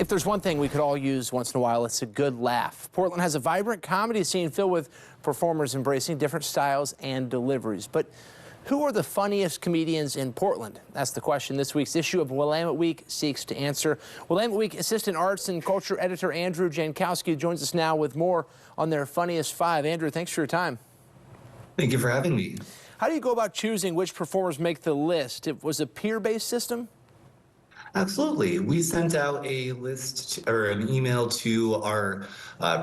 If there's one thing we could all use once in a while, it's a good laugh. Portland has a vibrant comedy scene filled with performers embracing different styles and deliveries. But who are the funniest comedians in Portland? That's the question this week's issue of Willamette Week seeks to answer. Willamette Week Assistant Arts and Culture Editor Andrew Jankowski joins us now with more on their funniest five. Andrew, thanks for your time. Thank you for having me. How do you go about choosing which performers make the list? It was a peer-based system? Absolutely. We sent out a list or an email to our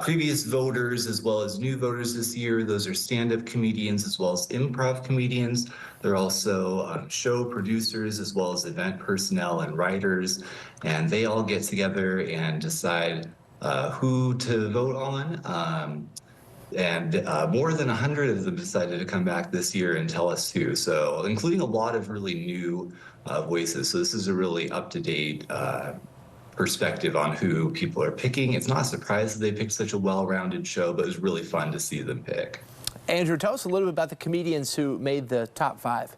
previous voters as well as new voters this year. Those are stand-up comedians as well as improv comedians. They're also show producers as well as event personnel and writers. And they all get together and decide who to vote on. And more than 100 of them decided to come back this year and tell us who. So including a lot of really new voices. So this is a really up-to-date perspective on who people are picking. It's not a surprise that they picked such a well-rounded show, but it was really fun to see them pick. Andrew, tell us a little bit about the comedians who made the top five.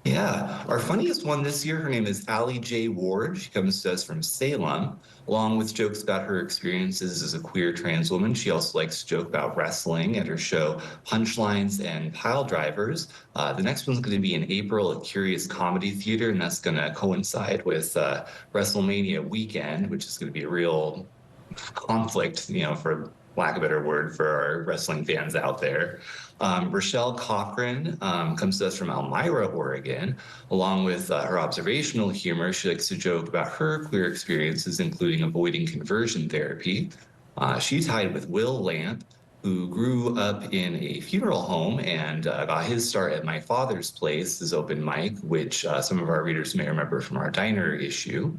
Yeah, our funniest one this year, her name is Allie J. Ward. She comes to us from Salem, along with jokes about her experiences as a queer trans woman. She also likes to joke about wrestling at her show Punchlines and Pile Drivers. The next one's going to be in April at Curious Comedy Theater, and that's going to coincide with WrestleMania weekend, which is going to be a real conflict, for lack of a better word, for our wrestling fans out there. Rochelle Cochran comes to us from Elmira, Oregon. Along with her observational humor, she likes to joke about her queer experiences, including avoiding conversion therapy. She tied with Will Lamp, who grew up in a funeral home and got his start at My Father's Place, his open mic, which some of our readers may remember from our diner issue.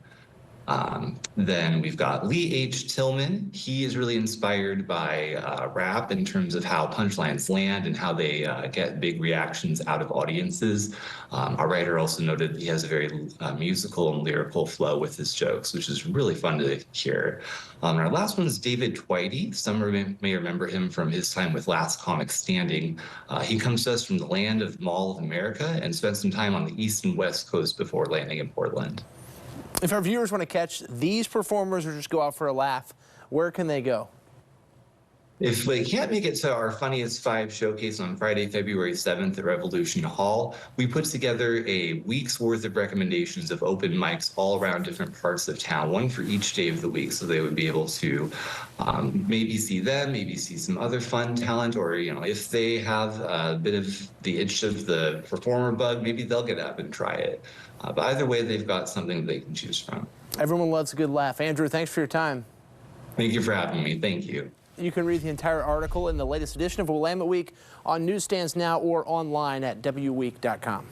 Then we've got Lee H. Tillman. He is really inspired by rap in terms of how punchlines land and how they get big reactions out of audiences. Our writer also noted he has a very musical and lyrical flow with his jokes, which is really fun to hear. Our last one is David Twitey. Some may remember him from his time with Last Comic Standing. He comes to us from the land of Mall of America and spent some time on the East and West Coast before landing in Portland. If our viewers want to catch these performers or just go out for a laugh, where can they go? If they can't make it to our Funniest Five showcase on Friday, February 7th at Revolution Hall, we put together a week's worth of recommendations of open mics all around different parts of town, one for each day of the week, so they would be able to maybe see them, maybe see some other fun talent, or if they have a bit of the itch of the performer bug, maybe they'll get up and try it. But either way, they've got something they can choose from. Everyone loves a good laugh. Andrew, thanks for your time. Thank you for having me. Thank you. You can read the entire article in the latest edition of Willamette Week on newsstands now or online at wweek.com.